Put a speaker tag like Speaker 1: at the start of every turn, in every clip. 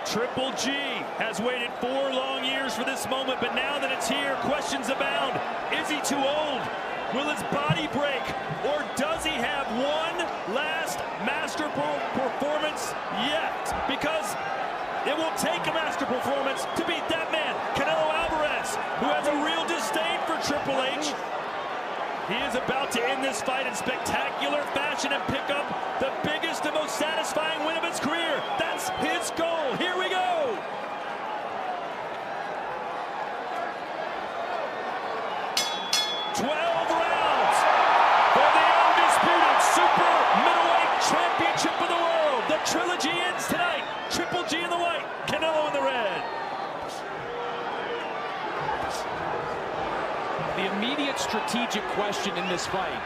Speaker 1: Triple G has waited 4 long years for this moment, but now that it's here, questions abound. Is he too old? Will his body break? Or does he have one last masterful performance yet? Because it will take a master performance to beat that man, Canelo Alvarez, who has a real disdain for Triple H. He is about to end this fight in spectacular fashion and pick up the biggest and most satisfying win of his career. That's his goal. Here we go. Super middleweight championship of the world. The trilogy ends tonight. Triple G in the white, Canelo in the red.
Speaker 2: The immediate strategic question in this fight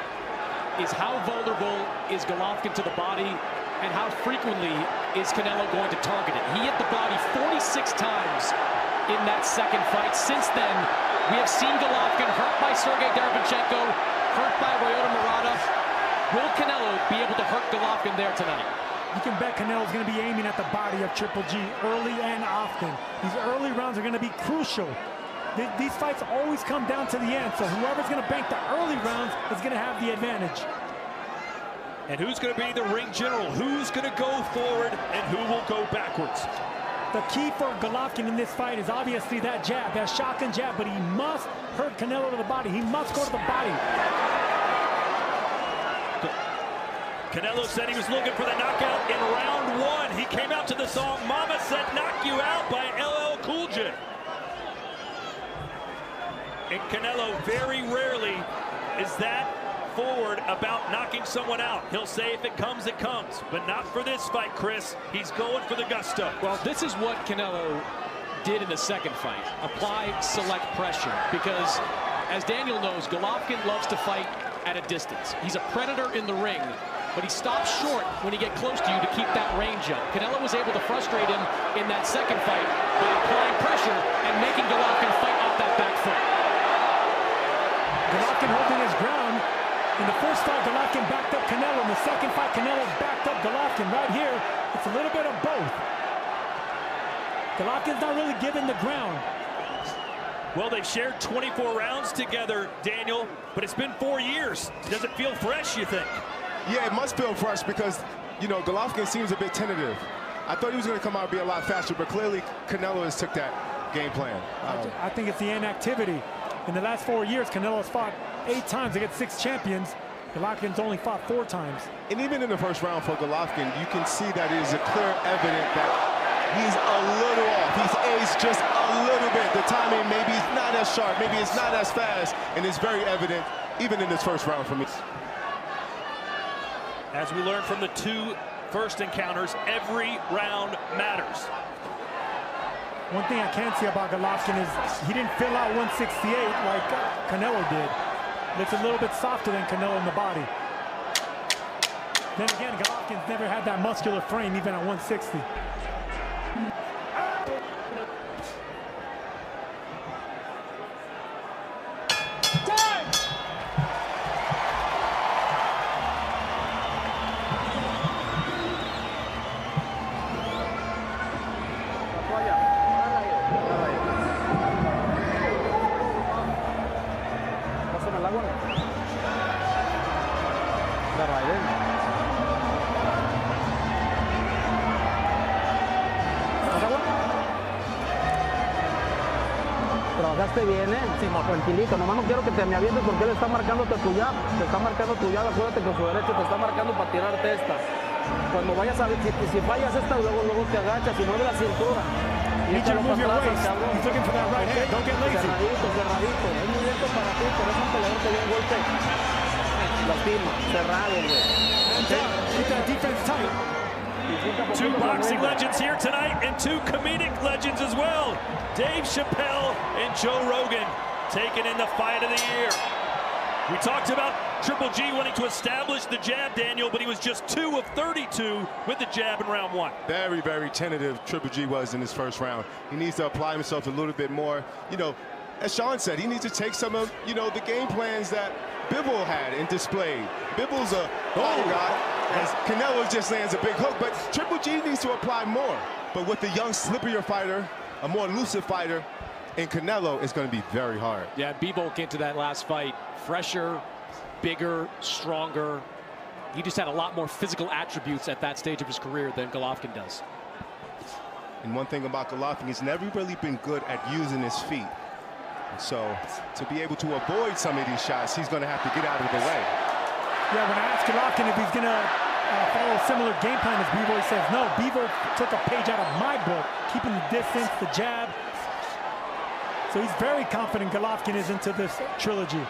Speaker 2: is how vulnerable is Головкин to the body and how frequently is Canelo going to target it. He hit the body 46 times in that second fight. Since then, we have seen Головкin hurt by Sergey Derevyanchenko, hurt by Ryota Murata. Will Canelo be able to hurt Головкin there tonight?
Speaker 3: You can bet Canelo's going to be aiming at the body of Triple G early and often. These early rounds are going to be crucial. These fights always come down to the end, so whoever's going to bank the early rounds is going to have the advantage.
Speaker 1: And who's going to be the ring general? Who's going to go forward and who will go backwards?
Speaker 3: The key for Головkin in this fight is obviously that jab, that shotgun jab, but he must hurt Canelo to the body. He must go to the body.
Speaker 1: Canelo said he was looking for the knockout in round 1. He came out to the song Mama Said Knock You Out by LL Cool J. And Canelo very rarely is that forward about knocking someone out. He'll say if it comes, it comes. But not for this fight, Chris. He's going for the gusto.
Speaker 2: Well, this is what Canelo did in the second fight. Apply select pressure. Because, as Daniel knows, Головkin loves to fight at a distance. He's a predator in the ring, but he stops short when he gets close to you to keep that range up. Canelo was able to frustrate him in that second fight by applying pressure and making Головkin fight off that back foot.
Speaker 3: Головkin holding his ground. In the first fight, Головkin backed up Canelo. In the second fight, Canelo backed up Головkin. Right here, it's a little bit of both. Golovkin's not really giving the ground.
Speaker 1: Well, they've shared 24 rounds together, Daniel, but it's been 4 years. Does it feel fresh, you think?
Speaker 4: Yeah, it must feel fresh because, you know, Головkin seems a bit tentative. I thought he was going to come out and be a lot faster, but clearly Canelo has took that game plan.
Speaker 3: I think it's the inactivity. In the last 4 years, Canelo's fought 8 times against 6 champions. Golovkin's only fought 4 times.
Speaker 4: And even in the first round for Головkin, you can see that it is a clear evidence that he's a little off. He's aged just a little bit. The timing maybe is not as sharp, maybe it's not as fast, and it's very evident even in this first round for me.
Speaker 1: As we learned from the 2 first encounters, every round matters.
Speaker 3: One thing I can say about Головkin is he didn't fill out 168 like Canelo did. Looks a little bit softer than Canelo in the body. Then again, Головkin's never had that muscular frame even at 160.
Speaker 5: Trabajaste bien, tranquilito, nomás no quiero que te me avientes porque él está marcándote tu jab, te está marcando tu jab, acuérdate que su derecho te está marcando para tirarte esta. Cuando vayas a ver, si fallas esta, luego te agachas y mueves la cintura. Y échalo para atrás, cabrón. Cerradito, cerradito, es muy lento para ti, pero es un peleador que dio un golpe. Lastima, cerrado, güey.
Speaker 3: Keep that defense tight.
Speaker 1: 2 boxing legends here tonight and 2 comedic legends as well. Dave Chappelle and Joe Rogan taking in the fight of the year. We talked about Triple G wanting to establish the jab, Daniel, but he was just 2 of 32 with the jab in round 1.
Speaker 4: Very, very tentative Triple G was in his first round. He needs to apply himself a little bit more. You know, as Sean said, he needs to take some of, you know, the game plans that Bivol had and displayed. Bivol's a body guy. as Canelo just lands a big hook, but Triple G needs to apply more. But with the young, slipperier fighter, a more elusive fighter, in Canelo, it's going to be very hard.
Speaker 2: Yeah, Bivol into that last fight, fresher, bigger, stronger. He just had a lot more physical attributes at that stage of his career than Головкин does.
Speaker 4: And one thing about Головкин, he's never really been good at using his feet. So to be able to avoid some of these shots, he's going to have to get out of the way.
Speaker 3: Yeah, when I asked Головкin if he's going to follow a similar game plan as Bivol, he says, no, Bivol took a page out of my book, keeping the distance, the jab. So he's very confident Головкin is into this trilogy.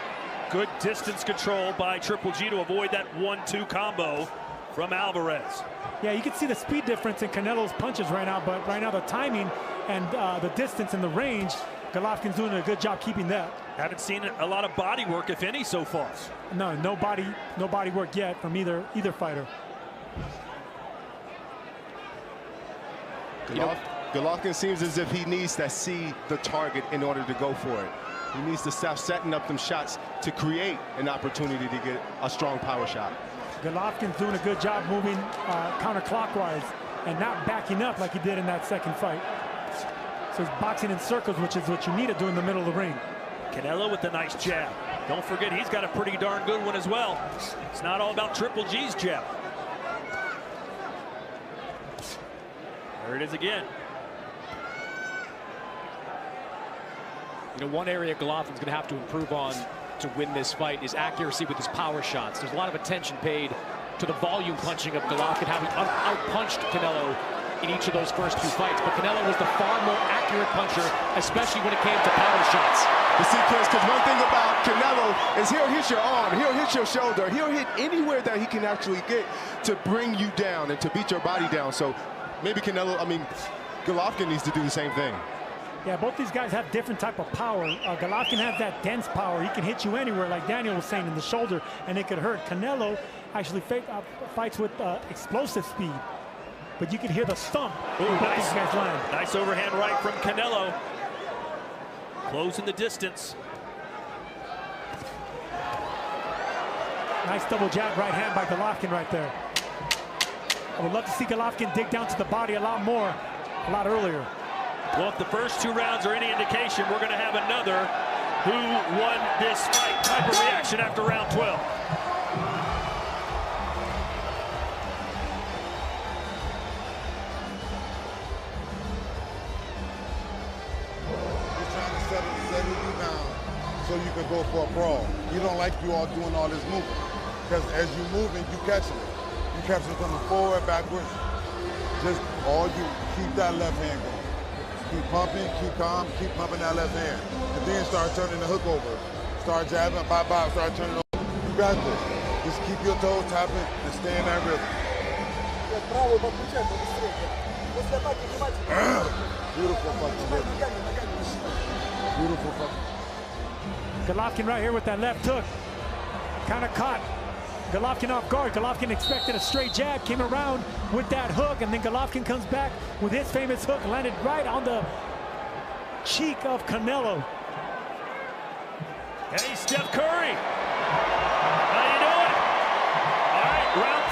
Speaker 1: Good distance control by Triple G to avoid that 1-2 combo from Alvarez.
Speaker 3: Yeah, you can see the speed difference in Canelo's punches right now, but right now the timing and the distance and the range, Головkin's doing a good job keeping that.
Speaker 1: Haven't seen a lot of body work, if any, so far.
Speaker 3: No body work yet from either fighter.
Speaker 4: Головkin seems as if he needs to see the target in order to go for it. He needs to stop setting up them shots to create an opportunity to get a strong power shot.
Speaker 3: Головkin's doing a good job moving counterclockwise and not backing up like he did in that second fight. So he's boxing in circles, which is what you need to do in the middle of the ring.
Speaker 1: Canelo with a nice jab. Don't forget, he's got a pretty darn good one as well. It's not all about Triple G's jab. There it is again.
Speaker 2: You know, one area Головkin's going to have to improve on to win this fight is accuracy with his power shots. There's a lot of attention paid to the volume punching of Головkin, how he outpunched Canelo in each of those first two fights. But Canelo was the far more accurate puncher, especially when it came to power shots.
Speaker 4: You see, Chris, because one thing about Canelo is he'll hit your arm, he'll hit your shoulder, he'll hit anywhere that he can actually get to bring you down and to beat your body down. So maybe Головkin needs to do the same thing.
Speaker 3: Yeah, both these guys have different type of power. Головkin has that dense power. He can hit you anywhere, like Daniel was saying, in the shoulder, and it could hurt. Canelo actually fights with explosive speed. But you can hear the stump.
Speaker 1: Ooh, nice. These guys land. Nice overhand right from Canelo. Closing the distance.
Speaker 3: Nice double jab right hand by Головkin right there. I would love to see Головkin dig down to the body a lot more, a lot earlier.
Speaker 1: Well, if the first two rounds are any indication, we're going to have another who won this fight type of reaction after round 12.
Speaker 6: You're trying to settle you down so you can go for a brawl. You don't like you all doing all this moving. Because as you're moving, you catching it. You catching it coming forward, backwards. Just all you keep that left hand going. Keep pumping, keep calm, keep pumping that left hand. And then start turning the hook over. Start jabbing, start turning over. You got this. Just keep your toes tapping and stay in that rhythm. Beautiful fucking rhythm. Beautiful fucking.
Speaker 3: Головkin right here with that left hook. Kind of caught Головkin off guard. Головkin expected a straight jab, came around with that hook, and then Головkin comes back with his famous hook, landed right on the cheek of Canelo.
Speaker 1: Hey, Steph Curry. How you doing? All right, round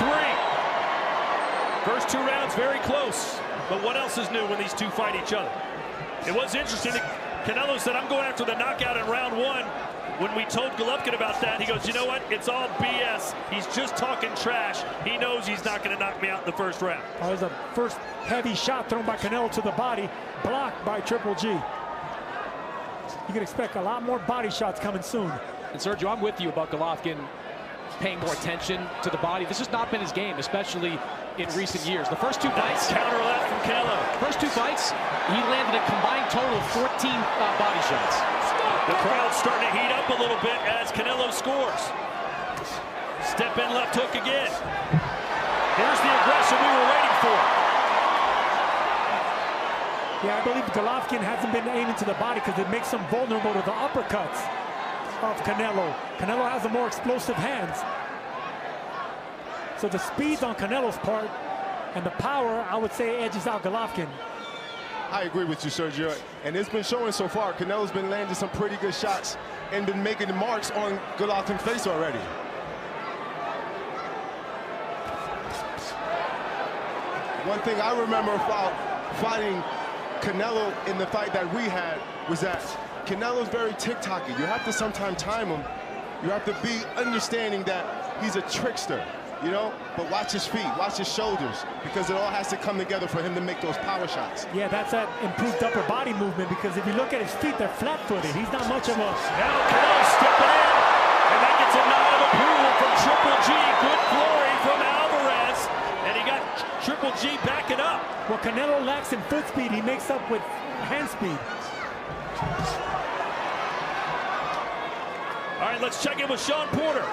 Speaker 1: 3. First two rounds very close, but what else is new when these two fight each other? It was interesting that Canelo said, I'm going after the knockout in round 1. When we told Головkin about that, he goes, you know what? It's all BS. He's just talking trash. He knows he's not going to knock me out in the first round.
Speaker 3: There's a first heavy shot thrown by Canelo to the body, blocked by Triple G. You can expect a lot more body shots coming soon.
Speaker 2: And Sergio, I'm with you about Головkin paying more attention to the body. This has not been his game, especially in recent years. The first two fights,
Speaker 1: counter left from Canelo.
Speaker 2: First two fights, he landed a combined total of 14 body shots.
Speaker 1: The crowd's starting to heat up a little bit as Canelo scores. Step in left hook again. Here's the aggression we were waiting for.
Speaker 3: Yeah, I believe Головkin hasn't been aiming to the body because it makes him vulnerable to the uppercuts of Canelo. Canelo has the more explosive hands. So the speed's on Canelo's part, and the power, I would say, edges out Головkin.
Speaker 4: I agree with you, Sergio. And it's been showing so far. Canelo's been landing some pretty good shots and been making the marks on Головkin's face already. One thing I remember about fighting Canelo in the fight that we had was that Canelo's very tick-tocky. You have to sometimes time him. You have to be understanding that he's a trickster, you know? But watch his feet, watch his shoulders, because it all has to come together for him to make those power shots.
Speaker 3: Yeah, that's that improved upper body movement, because if you look at his feet, they're flat-footed. He's not much of a...
Speaker 1: Now Canelo stepping in, and that gets a nod of approval from Triple G. Good flurry from Alvarez, and he got Triple G backing up.
Speaker 3: What Canelo lacks in foot speed, he makes up with hand speed.
Speaker 1: All right, let's check in with Sean Porter.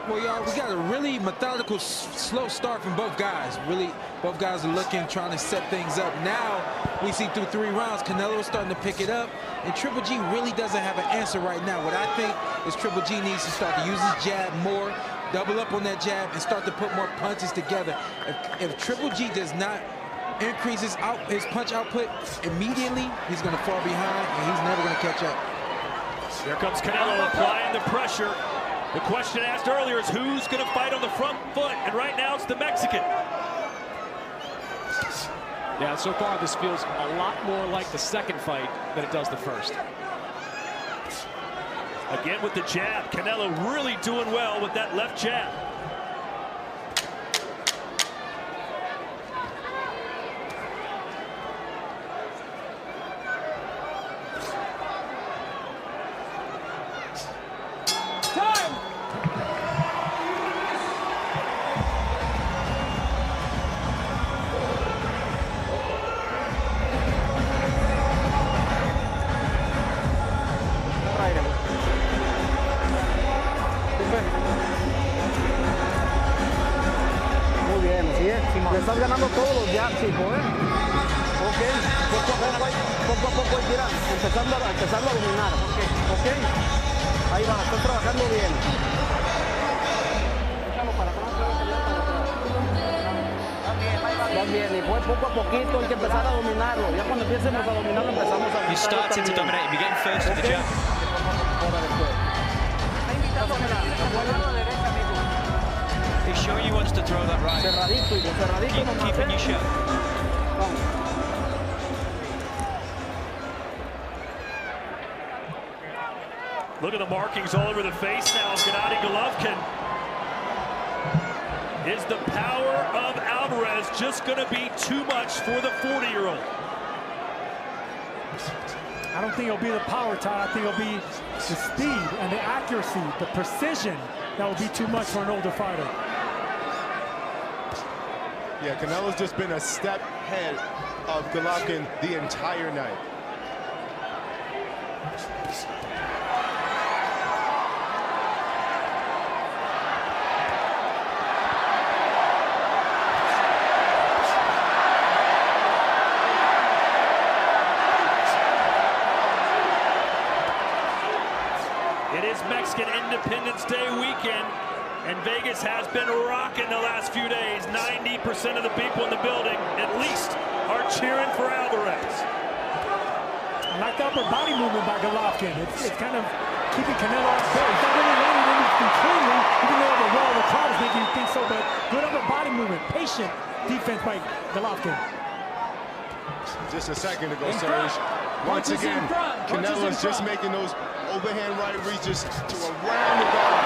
Speaker 7: Well, y'all, we got a really methodical, slow start from both guys. Really, both guys are looking, trying to set things up. Now, we see through 3 rounds, Canelo is starting to pick it up, and Triple G really doesn't have an answer right now. What I think is Triple G needs to start to use his jab more, double up on that jab, and start to put more punches together. If Triple G does not increase his punch output immediately, he's going to fall behind, and he's never going to catch up.
Speaker 1: Here comes Canelo applying the pressure. The question asked earlier is who's going to fight on the front foot, and right now it's the Mexican.
Speaker 2: Yeah, so far this feels a lot more like the second fight than it does the first.
Speaker 1: Again with the jab, Canelo really doing well with that left jab.
Speaker 5: Le estás ganando todos los jabs, hijo, ¿eh? Ok, poco a poco hay que ir empezando a dominar. Ok, ahí va, estás trabajando bien. Déjalo para atrás, vas bien, y pues poco a poquito hay que empezar a dominarlo. Ya cuando empiecemos a dominarlo empezamos a...
Speaker 8: You starting to dominate him, you're getting first with the jab. He's sure he wants to throw that right. Keeping you shut.
Speaker 1: Look at the markings all over the face now of Gennady Головкин. Is the power of Alvarez just going to be too much for the 40-year-old?
Speaker 3: I don't think it'll be the power, Todd. I think it'll be the speed and the accuracy, the precision that will be too much for an older fighter.
Speaker 4: Yeah, Canelo's just been a step ahead of Головкin the entire night.
Speaker 1: It is Mexican Independence Day weekend, and Vegas has been rocking the last few days. 90% of the people in the building, at least, are cheering for Alvarez.
Speaker 3: I like the upper body movement by Головкin. It's kind of keeping Canelo off base. He's not really landing anything cleanly, even though the wall of the crowd is making you think so, but good upper body movement, patient defense by Головkin.
Speaker 4: Just a second ago, Serge. Once again, Canelo's just making those overhand right reaches to around the guard.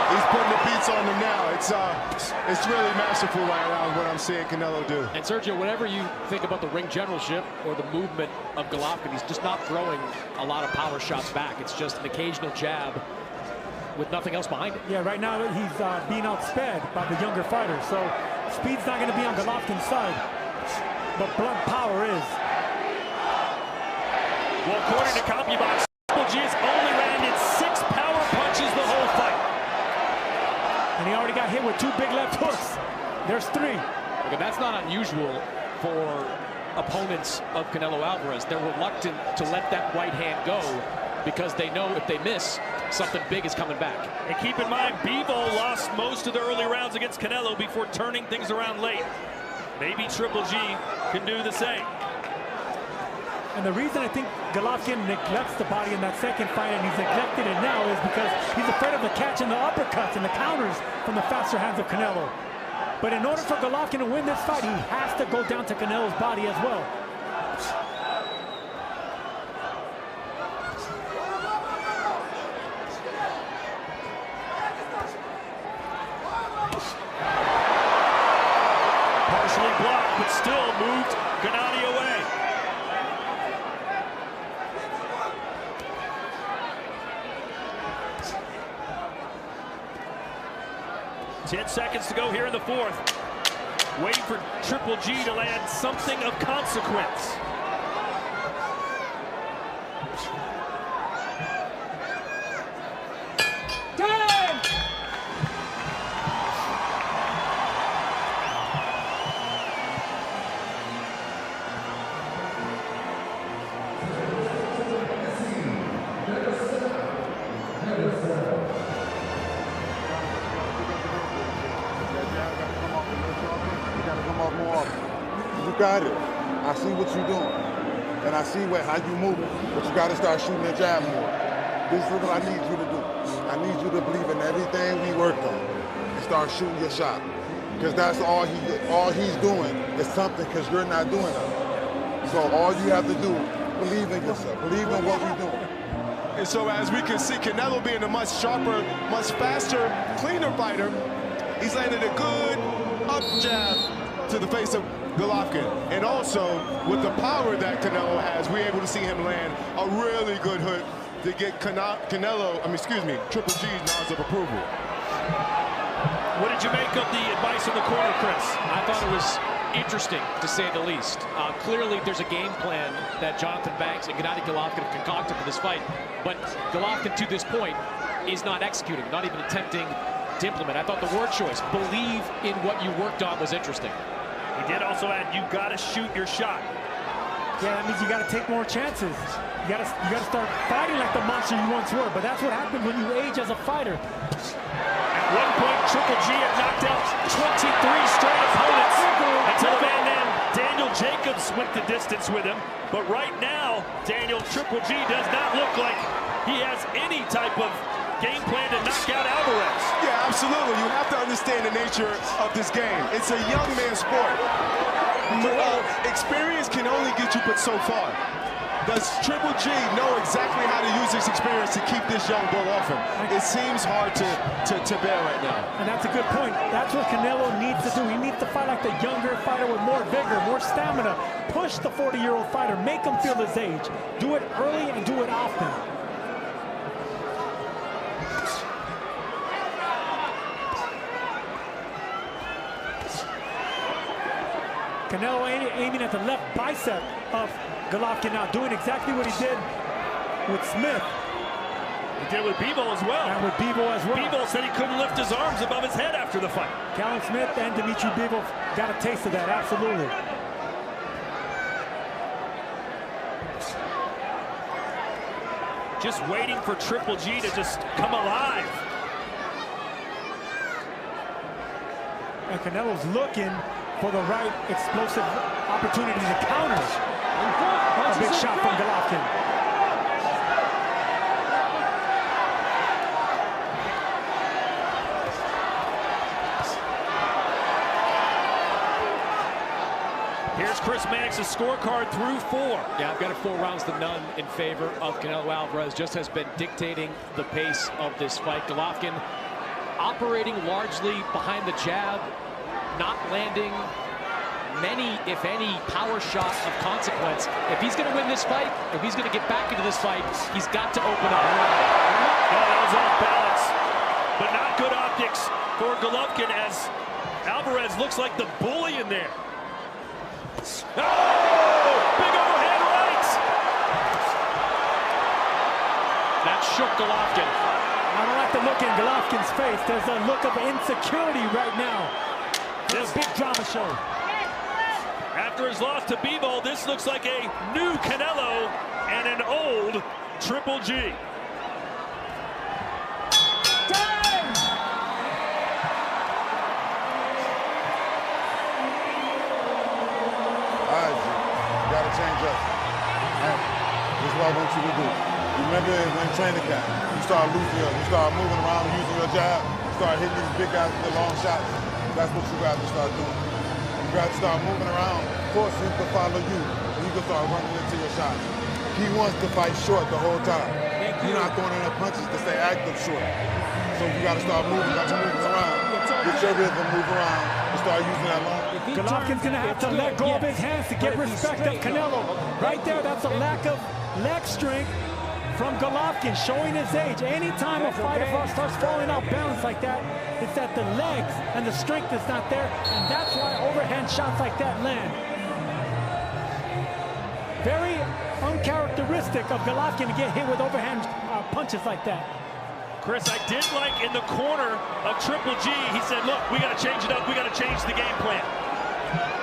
Speaker 4: He's putting the beats on them now. It's really masterful right now what I'm seeing Canelo do.
Speaker 2: And Sergio, whatever you think about the ring generalship or the movement of Головkin, he's just not throwing a lot of power shots back. It's just an occasional jab with nothing else behind it.
Speaker 3: Yeah, right now he's being outsped by the younger fighters, so speed's not going to be on Golovkin's side, but blunt power is.
Speaker 1: Well, according to CompuBox, Triple G has only landed 6 power punches the whole fight.
Speaker 3: And he already got hit with 2 big left hooks. There's 3.
Speaker 2: Okay, that's not unusual for opponents of Canelo Alvarez. They're reluctant to let that right hand go because they know if they miss, something big is coming back.
Speaker 1: And keep in mind, Bivol lost most of the early rounds against Canelo before turning things around late. Maybe Triple G can do the same.
Speaker 3: And the reason I think Головкin neglects the body in that second fight, and he's neglected it now, is because he's afraid of the catch and the uppercuts and the counters from the faster hands of Canelo. But in order for Головкин to win this fight, he has to go down to Canelo's body as well.
Speaker 1: Partially blocked, but still moved Gennady away. Ten seconds to go here in the fourth. Waiting for Triple G to land something of consequence.
Speaker 6: You got it. I see what you're doing. And I see how you moving, but you got to start shooting the jab more. This is what I need you to do. I need you to believe in everything we worked on and start shooting your shot. Because that's all he's doing is something because you're not doing it. So all you have to do, believe in yourself, believe in what we're doing.
Speaker 4: And so as we can see, Canelo being a much sharper, much faster, cleaner fighter, he's landed a good up jab to the face of Головкин. And also, with the power that Canelo has, we're able to see him land a really good hook to get Triple G's nods of approval.
Speaker 1: What did you make of the advice in the corner, Chris?
Speaker 2: I thought it was interesting, to say the least. Clearly, there's a game plan that Jonathan Banks and Gennady Головkin have concocted for this fight, but Головkin, to this point, is not executing, not even attempting to implement. I thought the word choice, believe in what you worked on, was interesting.
Speaker 1: He did also add, you got to shoot your shot.
Speaker 3: Yeah, that means you got to take more chances. You got to start fighting like the monster you once were. But that's what happens when you age as a fighter.
Speaker 1: At one point, Triple G had knocked out 23 straight opponents until a man named Daniel Jacobs went the distance with him. But right now, Triple G does not look like he has any type of game plan to knock out Alvarez.
Speaker 4: Yeah, absolutely. You have to understand the nature of this game. It's a young man's sport. Experience can only get you but so far. Does Triple G know exactly how to use his experience to keep this young bull off him? It seems hard to bear right now.
Speaker 3: And that's a good point. That's what Canelo needs to do. He needs to fight like the younger fighter with more vigor, more stamina. Push the 40-year-old fighter. Make him feel his age. Do it early and do it often. Canelo aiming at the left bicep of Головкин now, doing exactly what he did with Smith.
Speaker 1: He did with Bebo as well.
Speaker 3: And with Bebo as well.
Speaker 1: Bebo said he couldn't lift his arms above his head after the fight.
Speaker 3: Callum Smith and Dimitri Bebo got a taste of that, absolutely.
Speaker 1: Just waiting for Triple G to just come alive.
Speaker 3: And Canelo's looking for the right explosive opportunity to counter. A big shot from Головкin.
Speaker 1: Here's Chris Mannix's scorecard through 4.
Speaker 2: Yeah, I've got it 4 rounds to none in favor of Canelo Alvarez. Just has been dictating the pace of this fight. Головkin operating largely behind the jab, not landing many, if any, power shots of consequence. If he's going to win this fight, if he's going to get back into this fight, he's got to open up.
Speaker 1: That was off balance, but not good optics for Головkin as Alvarez looks like the bully in there. Oh! Big overhand right!
Speaker 2: That shook Головkin.
Speaker 3: I don't like the look in Головkin's face. There's a look of insecurity right now. This big drama show.
Speaker 1: After his loss to Bebo, this looks like a new Canelo and an old Triple G.
Speaker 6: All right, G, you gotta change up. This is what I want you to do. Remember when training camp, you start losing you start moving around using your jab, you start hitting these big guys with the long shots. That's what you got to start doing. You got to start moving around, force him to follow you, and you can start running into your shots. He wants to fight short the whole time. You're not throwing enough punches to stay active short. So you got to start moving, around. Get your rhythm, move around, and start using that long.
Speaker 3: Golovkin's going to have to let go of his hands to get respect of Canelo. Right there, that's a lack of leg strength from Головкин, showing his age. Anytime a fighter starts falling out balance like that, it's that the legs and the strength is not there, and that's why overhand shots like that land. Very uncharacteristic of Головкin to get hit with overhand punches like that.
Speaker 1: Chris, I did like in the corner of Triple G, he said, look, we got to change it up. We got to change the game plan.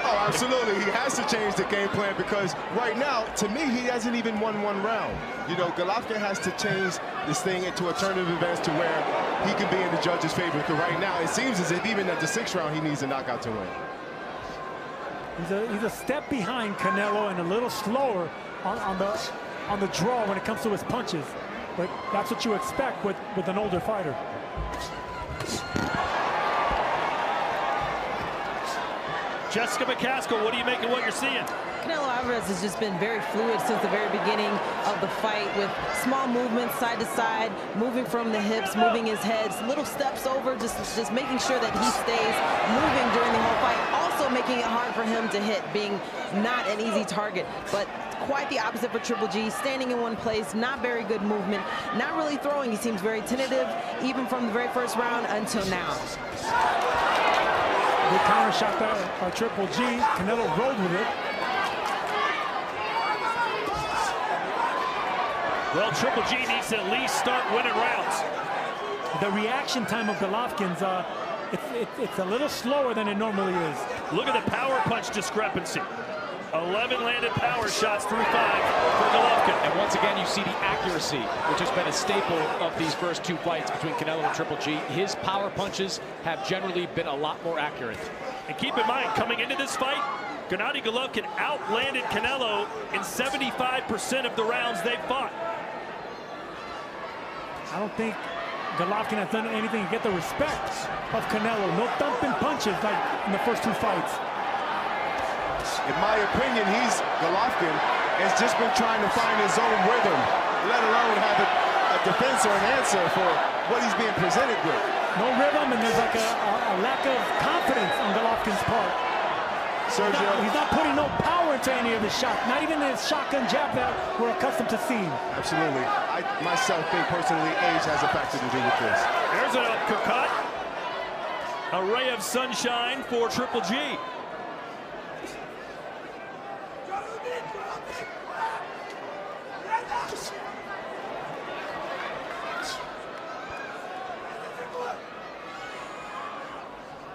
Speaker 4: Oh, absolutely. He has to change the game plan because right now, to me, he hasn't even won one round. You know, Головкin has to change this thing into alternative events to where he can be in the judge's favor. Because right now, it seems as if even at the 6th round, he needs a knockout to win.
Speaker 3: He's a step behind Canelo and a little slower on the draw when it comes to his punches. But that's what you expect with an older fighter.
Speaker 1: Jessica McCaskill, what do you make of what you're seeing?
Speaker 9: Canelo Alvarez has just been very fluid since the very beginning of the fight, with small movements side to side, moving from the hips, moving his head, little steps over, just making sure that he stays moving during the whole fight. Also making it hard for him to hit, being not an easy target, but quite the opposite for Triple G, standing in one place, not very good movement, not really throwing. He seems very tentative, even from the very first round until now.
Speaker 3: Good counter shot there by Triple G. Canelo rolled with it.
Speaker 1: Well, Triple G needs to at least start winning rounds.
Speaker 3: The reaction time of Golovkin's, it's a little slower than it normally is.
Speaker 1: Look at the power punch discrepancy. 11 landed power shots through 5 for Головкin.
Speaker 2: And once again, you see the accuracy, which has been a staple of these first 2 fights between Canelo and Triple G. His power punches have generally been a lot more accurate.
Speaker 1: And keep in mind, coming into this fight, Gennady Головkin outlanded Canelo in 75% of the rounds they fought.
Speaker 3: I don't think Golovkin has done anything to get the respect of Canelo. No thumping punches like in the first 2 fights.
Speaker 4: In my opinion, Головkin has just been trying to find his own rhythm, let alone have a defense or an answer for what he's being presented with.
Speaker 3: No rhythm, and there's like a lack of confidence on Golovkin's part.
Speaker 4: Sergio,
Speaker 3: he's not putting no power into any of his shots, not even his shotgun jab that we're accustomed to seeing.
Speaker 4: Absolutely. I myself think personally age has a factor to do with this.
Speaker 1: There's an uppercut. A ray of sunshine for Triple G.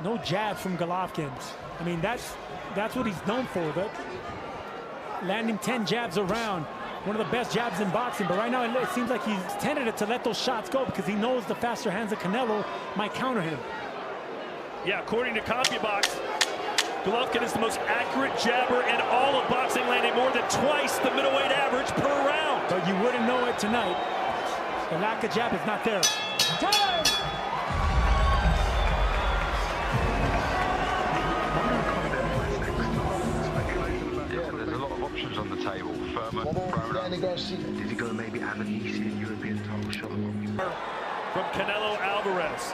Speaker 3: No jabs from Golovkin. I mean, that's what he's known for. Landing 10 jabs around. One of the best jabs in boxing. But right now, it seems like he's tentative to let those shots go because he knows the faster hands of Canelo might counter him.
Speaker 1: Yeah, according to CompuBox, Головkin is the most accurate jabber in all of boxing, landing more than twice the middleweight average per round.
Speaker 3: But you wouldn't know it tonight. The lack of jab is not there. Time!
Speaker 10: On the table, firmer, did he go maybe have an easy European title shot?
Speaker 1: From Canelo Alvarez.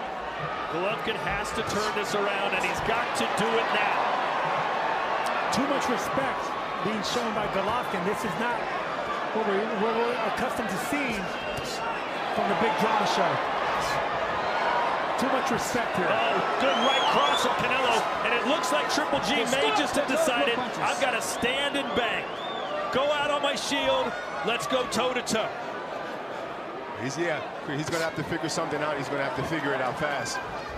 Speaker 1: Головkin has to turn this around, and he's got to do it now.
Speaker 3: Too much respect being shown by Головkin. This is not what we're accustomed to seeing from the big drama show. Too much respect here.
Speaker 1: Oh, good right cross from Canelo, and it looks like Triple G may just have decided, I've got to stand and bang. Go out on my shield. Let's go toe-to-toe.
Speaker 4: He's going to have to figure something out. He's going to have to figure it out fast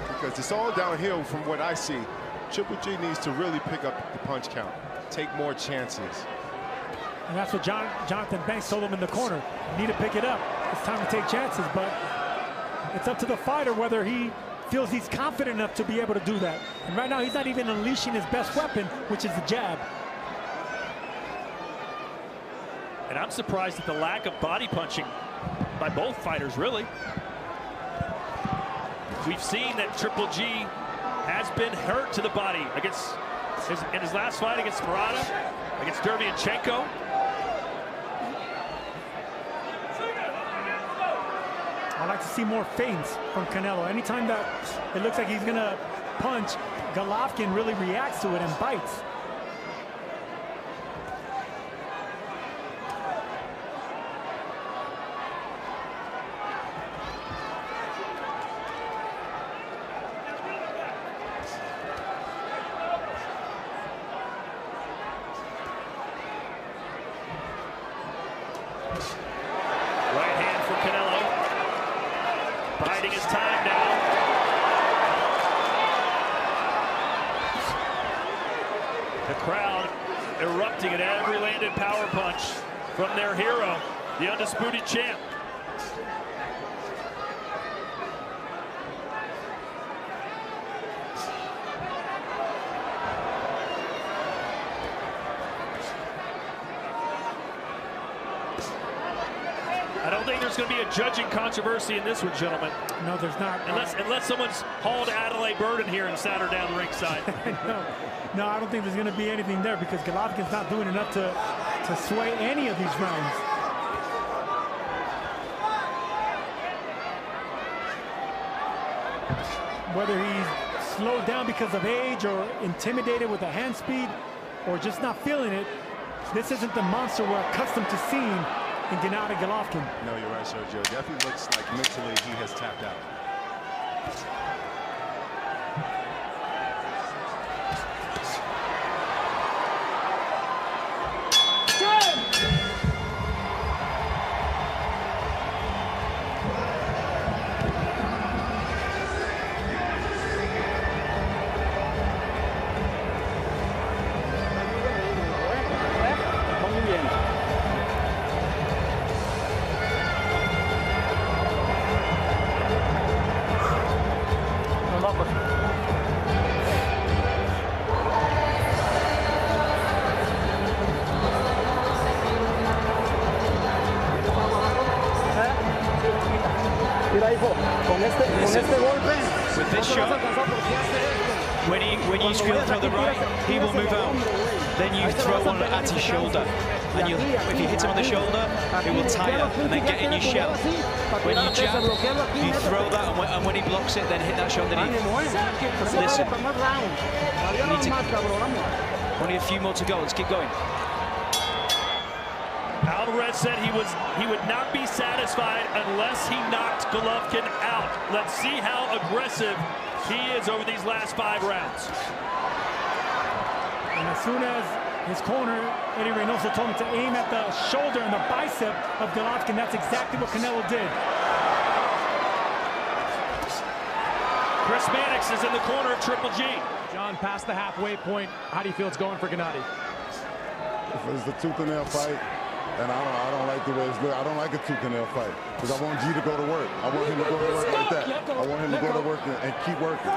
Speaker 4: because it's all downhill from what I see. Triple G needs to really pick up the punch count, take more chances.
Speaker 3: And that's what Jonathan Banks told him in the corner. You need to pick it up. It's time to take chances, but it's up to the fighter whether he feels he's confident enough to be able to do that. And right now, he's not even unleashing his best weapon, which is the jab.
Speaker 1: And I'm surprised at the lack of body punching by both fighters, really. We've seen that Triple G has been hurt to the body against in his last fight against Murata, against Derevyanchenko.
Speaker 3: I like to see more feints from Canelo. Anytime that it looks like he's going to punch, Головкин really reacts to it and bites.
Speaker 1: Right hand for Canelo. Biding his time now. The crowd erupting at every landed power punch from their hero, the undisputed champ. I don't think there's going to be a judging controversy in this one, gentlemen.
Speaker 3: No, there's not.
Speaker 1: Unless someone's hauled Adelaide Burden here and sat her down ringside.
Speaker 3: No, I don't think there's going to be anything there because Головkin's not doing enough to sway any of these rounds. Whether he's slowed down because of age or intimidated with the hand speed or just not feeling it, this isn't the monster we're accustomed to seeing in Gennady Головkin.
Speaker 4: No, you're right, Sergio. Definitely looks like mentally he has tapped out.
Speaker 8: With this shot, when you screen throw the right, he will move out. Then you throw one at his shoulder, and if you hit him on the shoulder, it will tire and then get in your shell. When you jab, you throw that, and when he blocks it, then hit that shoulder knee. Listen, only a few more to go. Let's keep going.
Speaker 1: Alvarez said he would not be satisfied unless he knocked Головkin out. Let's see how aggressive he is over these last 5 rounds.
Speaker 3: And as soon as his corner, Eddie Reynoso, told him to aim at the shoulder and the bicep of Головkin, that's exactly what Canelo did.
Speaker 1: Chris Mannix is in the corner of Triple G.
Speaker 2: John, past the halfway point, how do you feel it's going for Gennady?
Speaker 6: If it's the tooth and nail fight, and I don't like the way it's look. I don't like a tooth and nail fight because I want G to go to work. I want him to go to work like that. I want him to go to work and keep working.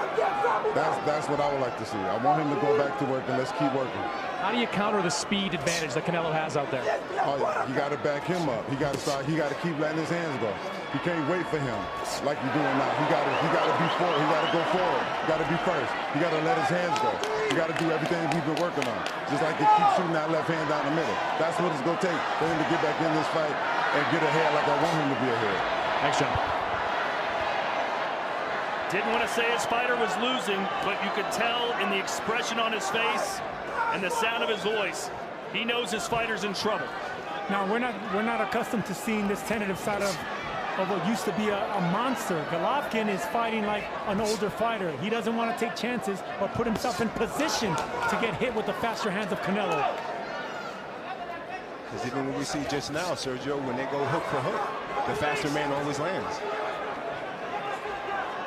Speaker 6: That's what I would like to see. I want him to go back to work and let's keep working.
Speaker 2: How do you counter the speed advantage that Canelo has out there?
Speaker 6: Oh, you got to back him up. He got to start. He got to keep letting his hands go. You can't wait for him like you're doing now. He got to be forward. He got to go forward. He got to be first. He got to let his hands go. He got to do everything we've been working on. Just like he keeps shooting that left hand down the middle. That's what it's going to take for him to get back in this fight and get ahead like I want him to be ahead.
Speaker 2: Thanks, John.
Speaker 1: Didn't want to say his fighter was losing, but you could tell in the expression on his face and the sound of his voice, he knows his fighter's in trouble.
Speaker 3: Now, we're not accustomed to seeing this tentative side of what used to be a monster. Головkin is fighting like an older fighter. He doesn't want to take chances or put himself in position to get hit with the faster hands of Canelo.
Speaker 4: Because even when we see just now, Sergio, when they go hook for hook, the faster man always lands.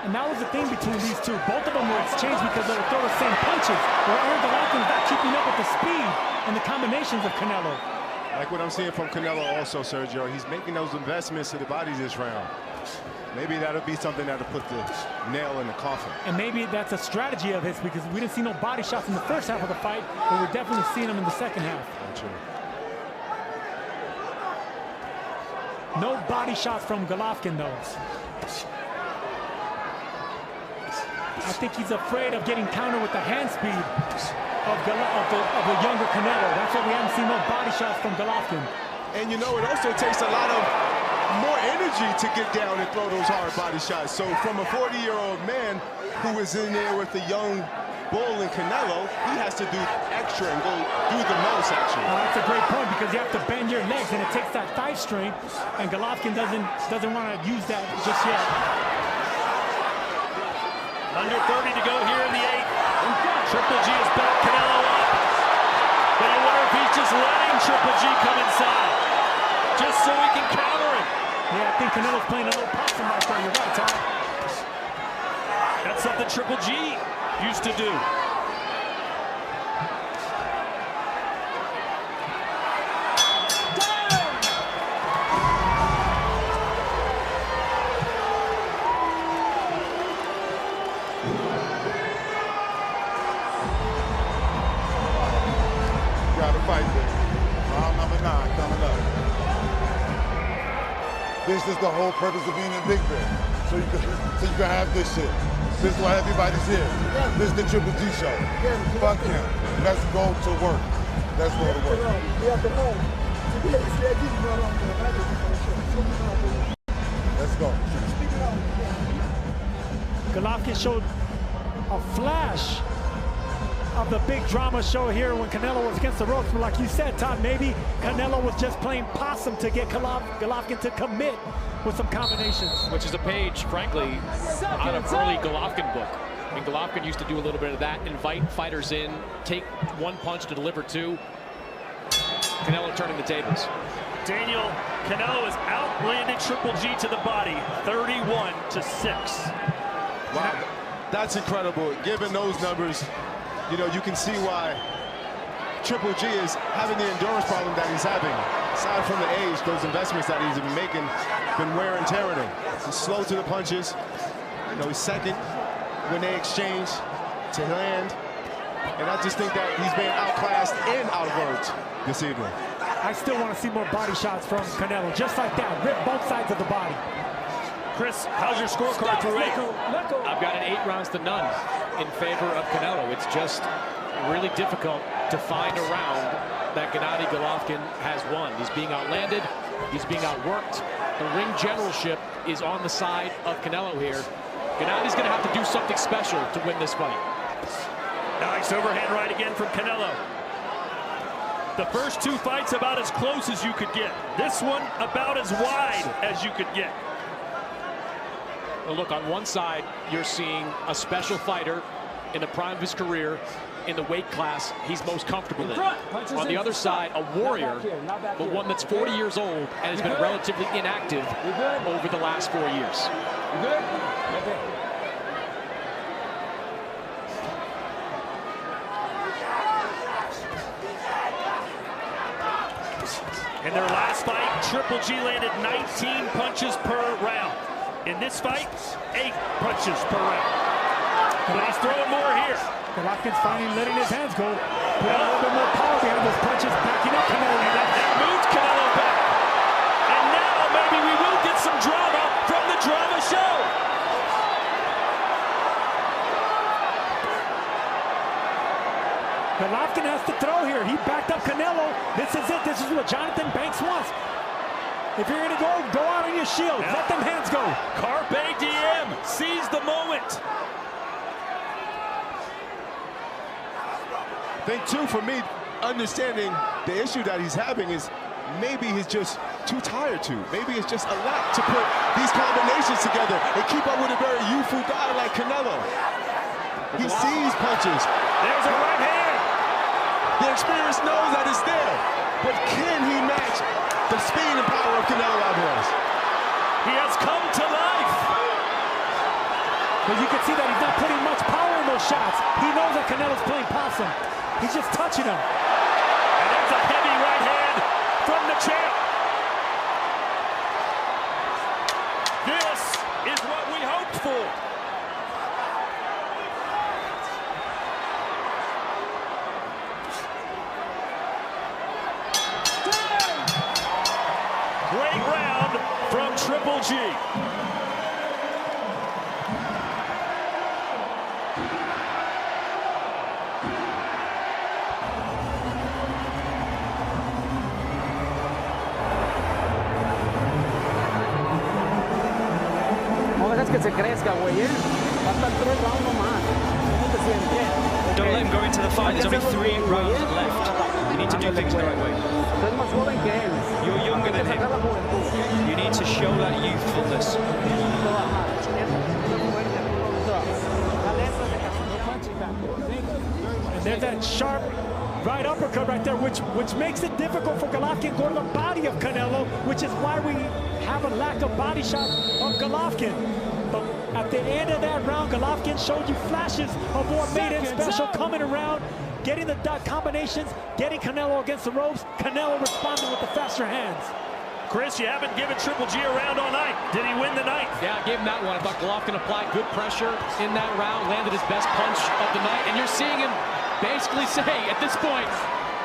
Speaker 3: And that was the thing between these two. Both of them were exchanged because they would throw the same punches, where Головkin is not keeping up with the speed and the combinations of Canelo.
Speaker 4: Like what I'm seeing from Canelo also, Sergio, he's making those investments to the body this round. Maybe that'll be something that'll put the nail in the coffin.
Speaker 3: And maybe that's a strategy of his because we didn't see no body shots in the first half of the fight, but we're definitely seeing them in the second half.
Speaker 4: True.
Speaker 3: No body shots from Головkin, though. I think he's afraid of getting countered with the hand speed of the younger Canelo. That's why we haven't seen no body shots from Головкин.
Speaker 4: And you know, it also takes a lot of more energy to get down and throw those hard body shots. So from a 40-year-old man who is in there with a young bull in Canelo, he has to do extra and go do the most, actually.
Speaker 3: That's a great point, because you have to bend your legs, and it takes that thigh strength, and Головкин doesn't want to use that just yet.
Speaker 1: Under 30 to go here in the 8th. Triple G has backed Canelo up. But you wonder if he's just letting Triple G come inside, just so he can counter it.
Speaker 3: Yeah, I think Canelo's playing a little possum right there. You're right, Tom.
Speaker 1: That's something Triple G used to do.
Speaker 6: This is the whole purpose of being in Big Bear. So you can have this shit. This is why everybody's here. This is the Triple G show. Fuck him. Let's go to work. Let's go to work. Let's go.
Speaker 3: Головkин showed a flash of the big drama show here when Canelo was against the ropes. But like you said, Todd, maybe Canelo was just playing possum to get Головkin to commit with some combinations.
Speaker 2: Which is a page, frankly, out of early Головkin book. I mean, Головkin used to do a little bit of that, invite fighters in, take one punch to deliver two. Canelo turning the tables.
Speaker 1: Daniel, Canelo has outlanded Triple G to the body, 31-6.
Speaker 4: Wow, that's incredible. Given those numbers, you know, you can see why Triple G is having the endurance problem that he's having. Aside from the age, those investments that he's been making been wear and tear on him. He's slow to the punches. You know, he's second when they exchange to land. And I just think that he's being outclassed and outworked this evening.
Speaker 3: I still want to see more body shots from Canelo, just like that. Rip both sides of the body.
Speaker 1: Chris, how's your scorecard through 8?
Speaker 2: I've got an 8 rounds to none in favor of Canelo. It's just really difficult to find a round that Gennady Головkin has won. He's being outlanded. He's being outworked. The ring generalship is on the side of Canelo here. Gennady's going to have to do something special to win this fight.
Speaker 1: Nice overhand right again from Canelo. The first 2 fights about as close as you could get. This one about as wide as you could get.
Speaker 2: Well, look, on one side, you're seeing a special fighter in the prime of his career in the weight class he's most comfortable in. On the other side, a warrior, but one that's 40 years old and has been relatively inactive over the last 4 years.
Speaker 1: In their last fight, Triple G landed 19 punches per round. In this fight, 8 punches per round. But he's throwing more here.
Speaker 3: Головkin's finally letting his hands go. Put a little bit more power behind those punches, backing up Canelo.
Speaker 1: That moved Canelo back. And now maybe we will get some drama from the drama show.
Speaker 3: Головkin has to throw here. He backed up Canelo. This is it. This is what Jonathan Banks wants. If you're going to go out on your shield. Let them hands go.
Speaker 1: Carpe diem. Seize the moment.
Speaker 4: I think, too, for me, understanding the issue that he's having is maybe he's just too tired to. Maybe it's just a lot to put these combinations together and keep up with a very youthful guy like Canelo. He sees punches.
Speaker 1: There's a right hand.
Speaker 4: The experience knows that it's there. But can he match the speed and power of Canelo Alvarez?
Speaker 1: He has come to life.
Speaker 3: But you can see that he's not putting much power in those shots. He knows that Canelo's playing possum. He's just touching him.
Speaker 1: And there's a heavy right hand from the champ. This is what we hoped for. Great round from Triple G.
Speaker 5: dejes que se crezca, güey, ¿eh? Faltan 3 rounds nomás. ¿Cómo te sientes?
Speaker 8: Don't let him go into the fight. There's only 3 rounds left. You need to do things the right way.
Speaker 5: Eres más joven que él.
Speaker 8: You're younger than him. You need to show that youthfulness.
Speaker 3: And there's that sharp right uppercut right there, which makes it difficult for Головкин to go to the body of Canelo, which is why we have a lack of body shots of Головkин. But at the end of that round, Головkin showed you flashes of what made it special, coming around, getting the combinations, getting Canelo against the ropes. Canelo responding with the faster hands.
Speaker 1: Chris, you haven't given Triple G a round all night. Did he win the night?
Speaker 2: Yeah, I gave him that one. I thought Головкин applied good pressure in that round, landed his best punch of the night, and you're seeing him basically say, at this point,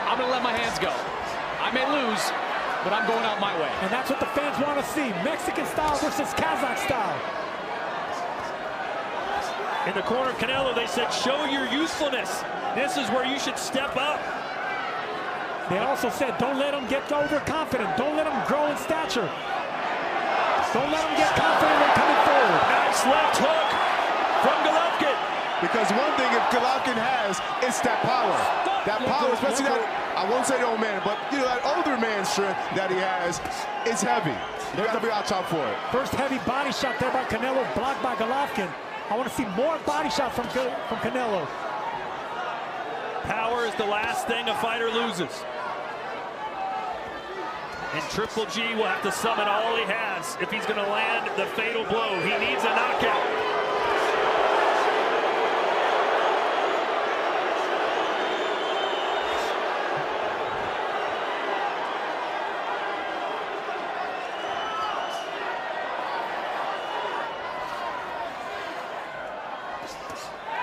Speaker 2: I'm going to let my hands go. I may lose, but I'm going out my way.
Speaker 3: And that's what the fans want to see. Mexican style versus Kazakh style.
Speaker 1: In the corner, Canelo, they said, show your youthfulness. This is where you should step up.
Speaker 3: They also said, don't let him get overconfident. Don't let him grow in stature. Don't let him get confident when coming forward.
Speaker 1: Nice left hook from Головкин.
Speaker 4: Because one thing if Головkin has, it's that power. That power, especially that, I won't say the old man, but you know, that older man strength that he has is heavy. You got to be out top for it.
Speaker 3: First heavy body shot there by Canelo, blocked by Головkin. I want to see more body shots from Canelo.
Speaker 1: Power is the last thing a fighter loses. And Triple G will have to summon all he has if he's going to land the fatal blow. He needs a knockout.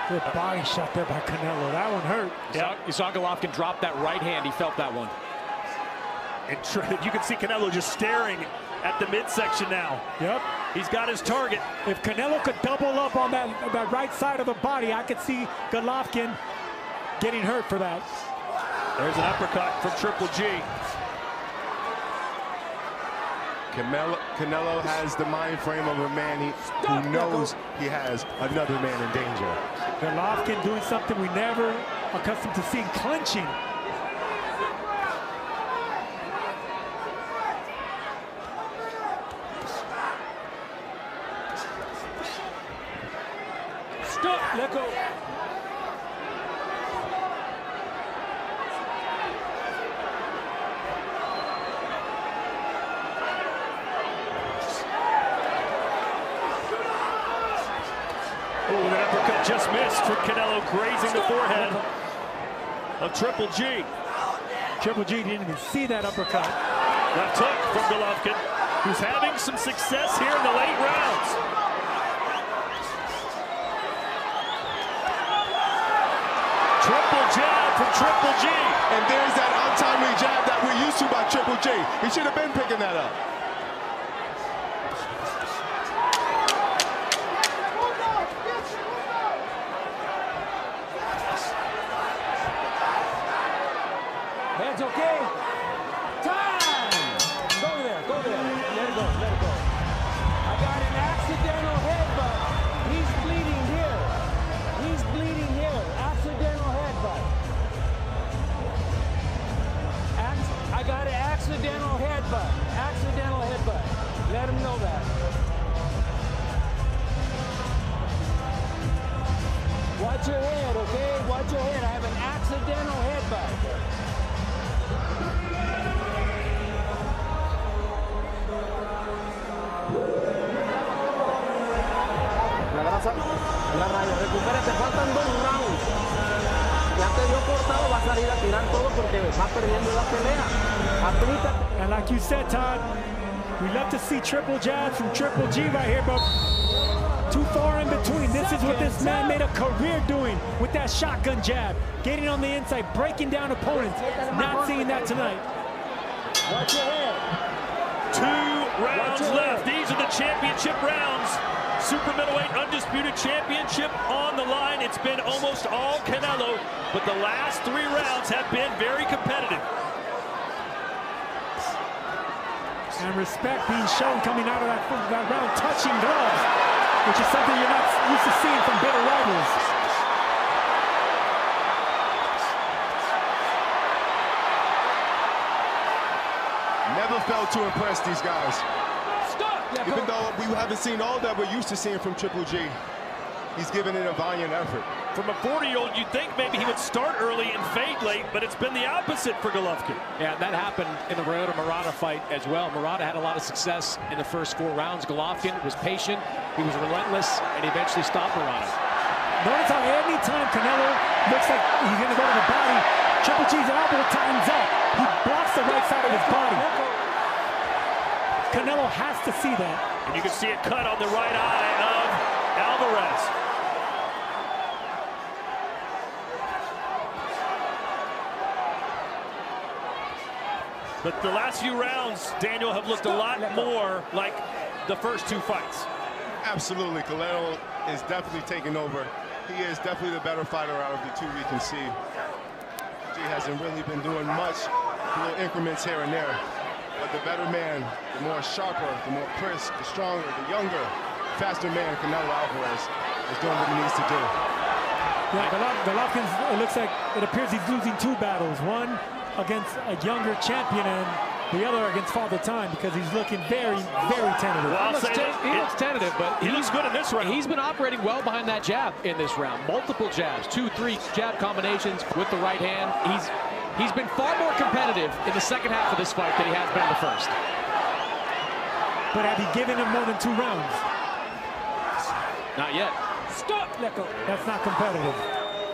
Speaker 3: Good body shot there by Canelo. That one hurt.
Speaker 2: Yeah, you saw Головkin drop that right hand. He felt that one.
Speaker 1: And you can see Canelo just staring at the midsection now.
Speaker 3: Yep.
Speaker 1: He's got his target.
Speaker 3: If Canelo could double up on that right side of the body, I could see Головkin getting hurt for that.
Speaker 1: There's an uppercut from Triple G.
Speaker 4: Canelo has the mind frame of a man who knows he has another man in danger.
Speaker 3: Головkin doing something we never accustomed to seeing, clinching.
Speaker 1: Stop, let go. Oh, that uppercut just missed from Canelo, grazing the forehead of Triple G.
Speaker 3: Triple G didn't even see that uppercut.
Speaker 1: Left hook from Головkin, who's having some success here in the late rounds. Triple jab from Triple G.
Speaker 4: And there's that untimely jab that we're used to by Triple G. He should have been picking that up.
Speaker 5: Heads okay? Time! Go there, go there. Let it go, let it go. I got an accidental headbutt. He's bleeding here. He's bleeding here. Accidental headbutt. I got an accidental headbutt. Accidental headbutt. Let him know that. Watch your head, okay? Watch your head. I have an accidental headbutt. La grasa, la raya, recupérate, faltan 2 rounds. Ya te dio cortado, va a salir a tirar todo porque va perdiendo la pelea. Aplícate.
Speaker 3: And like you said, Todd, we love to see triple jabs from Triple G right here, but too far in between. This is what this man made a career doing with that shotgun jab. Getting on the inside, breaking down opponents. Not seeing that tonight.
Speaker 5: Watch your head.
Speaker 1: 2 rounds left. These are the championship rounds. Super middleweight undisputed championship on the line. It's been almost all Canelo, but the last 3 rounds have been very competitive.
Speaker 3: And respect being shown coming out of that round, touching gloves. which is something you're not used to seeing from bitter rivals.
Speaker 4: Never failed to impress these guys. Even though we haven't seen all that we're used to seeing from Triple G, he's given it a valiant effort.
Speaker 1: From a 40-year-old, you'd think maybe he would start early and fade late, but it's been the opposite for Головкин.
Speaker 2: Yeah, that happened in the Murata fight as well. Murata had a lot of success in the first 4 rounds. Головкin was patient, he was relentless, and he eventually stopped Murata.
Speaker 3: Notice how any time Canelo looks like he's going to go to the body, Triple G's elbow tightens up. He blocks the right side of his body. Canelo has to see that.
Speaker 1: And you can see it cut on the right eye of Alvarez. But the last few rounds, Daniel, have looked a lot more like the first 2 fights.
Speaker 4: Absolutely, Canelo is definitely taking over. He is definitely the better fighter out of the 2 we can see. He hasn't really been doing much, little increments here and there. But the better man, the more sharper, the more crisp, the stronger, the younger, faster man, Canelo Alvarez, is doing what he needs to do.
Speaker 3: Yeah, Головкin, it looks like it appears he's losing 2 battles. One against a younger champion and the other against Father Time, because he's looking very, very tentative.
Speaker 1: Well,
Speaker 2: He looks tentative, but
Speaker 1: he looks good in this round.
Speaker 2: He's been operating well behind that jab in this round. Multiple jabs, 2, 3 jab combinations with the right hand. He's been far more competitive in the second half of this fight than he has been in the first.
Speaker 3: But have you given him more than 2 rounds?
Speaker 2: Not yet.
Speaker 3: Stop, Leco. That's not competitive.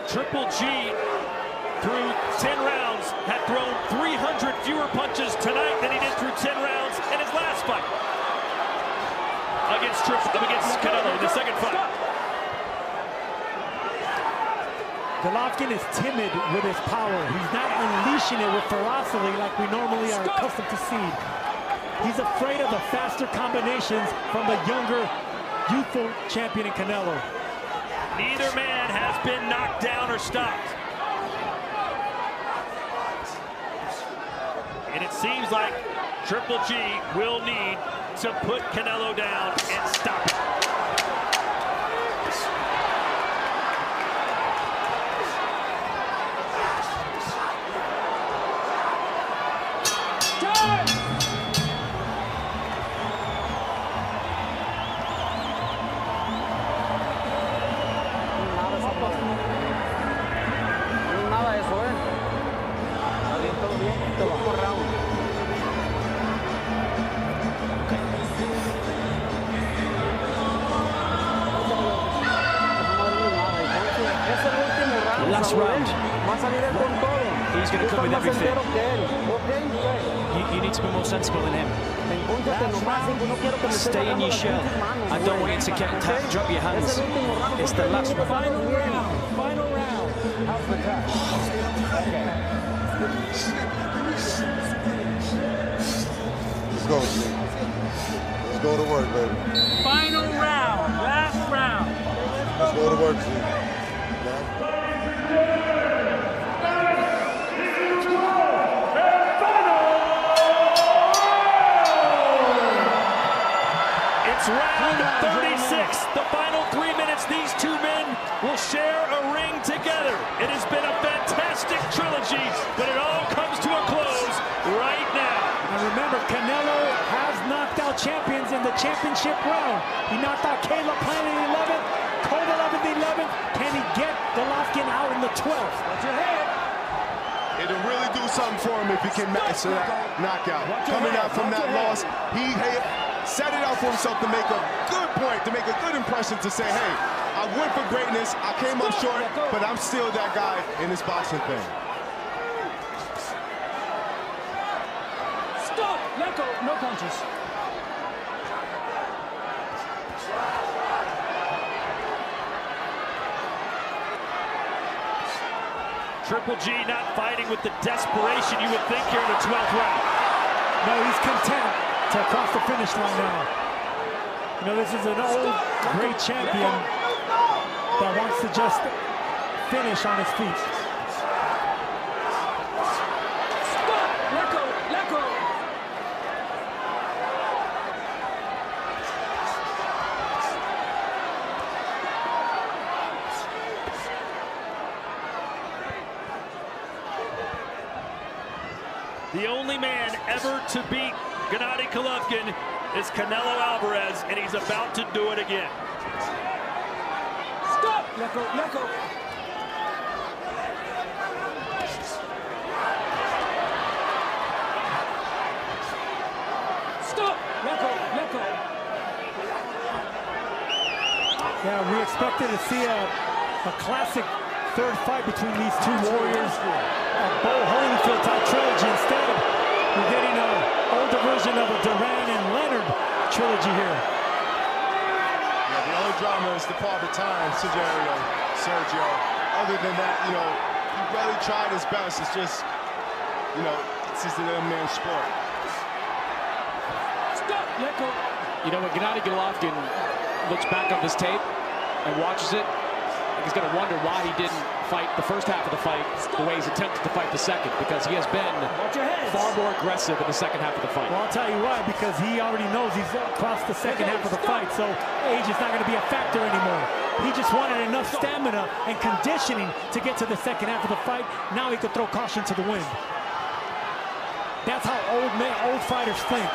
Speaker 1: Triple G, through 10 rounds, had thrown 300 fewer punches tonight than he did through 10 rounds in his last fight against Canelo in the second fight.
Speaker 3: Головкin is timid with his power. He's not unleashing it with ferocity like we normally are accustomed to see. He's afraid of the faster combinations from the younger, youthful champion in Canelo.
Speaker 1: Neither man has been knocked down or stopped. And it seems like Triple G will need to put Canelo down and stop it.
Speaker 5: Nada de eso, todo bien, último round.
Speaker 8: Last round. He's going to come with everything. You need to be more sensible than him. Stay in your shell. I don't want you to get tight, drop your hands. It's the last round.
Speaker 3: Final round. Final round.
Speaker 6: Let's go, G. Let's go to work, baby.
Speaker 3: Final round. Last round.
Speaker 6: Let's go to work, G.
Speaker 1: Round 36, the final 3 minutes, these 2 men will share a ring together. It has been a fantastic trilogy, but it all comes to a close right now.
Speaker 3: And remember, Canelo has knocked out champions in the championship round. He knocked out Caleb Plant in the 11th, Kovalev in the 11th. Can he get Головкin out in the 12th? Watch your head.
Speaker 4: It'll really do something for him if he can match that knockout. Coming out from that loss, he set it out for himself to make a good point, to make a good impression, to say, hey, I went for greatness, I came up short, but I'm still that guy in this boxing thing.
Speaker 3: Stop! Let go! No punches.
Speaker 1: Triple G not fighting with the desperation you would think here in the 12th round.
Speaker 3: No, he's content to cross the finish line now. You know, this is an old, great champion that wants to just finish on his feet. Stop! Let go! Let go!
Speaker 1: The only man ever to beat Gennady Головкин is Canelo Alvarez, and he's about to do it again.
Speaker 5: Stop! Let go, let go. Stop! Let go, let go.
Speaker 3: Yeah, we expected to see a classic third fight between these two warriors, a Bo Holyfield type trilogy. Instead, we're getting an older version of a Duran and Leonard trilogy here.
Speaker 4: Yeah, the only drama is the father time, Sergio. Other than that, you know, he really tried his best. It's just, you know, it's just a little man's sport.
Speaker 5: Stop! Let go.
Speaker 2: You know, when Gennady Головkin looks back on this tape and watches it, he's going to wonder why he didn't fight the first half of the fight the way he's attempted to fight the second, because he has been far more aggressive in the second half of the fight.
Speaker 3: Well, I'll tell you why, because he already knows he's across the second half of the fight, so age is not going to be a factor anymore. He just wanted enough stamina and conditioning to get to the second half of the fight. Now he could throw caution to the wind. That's how old fighters think.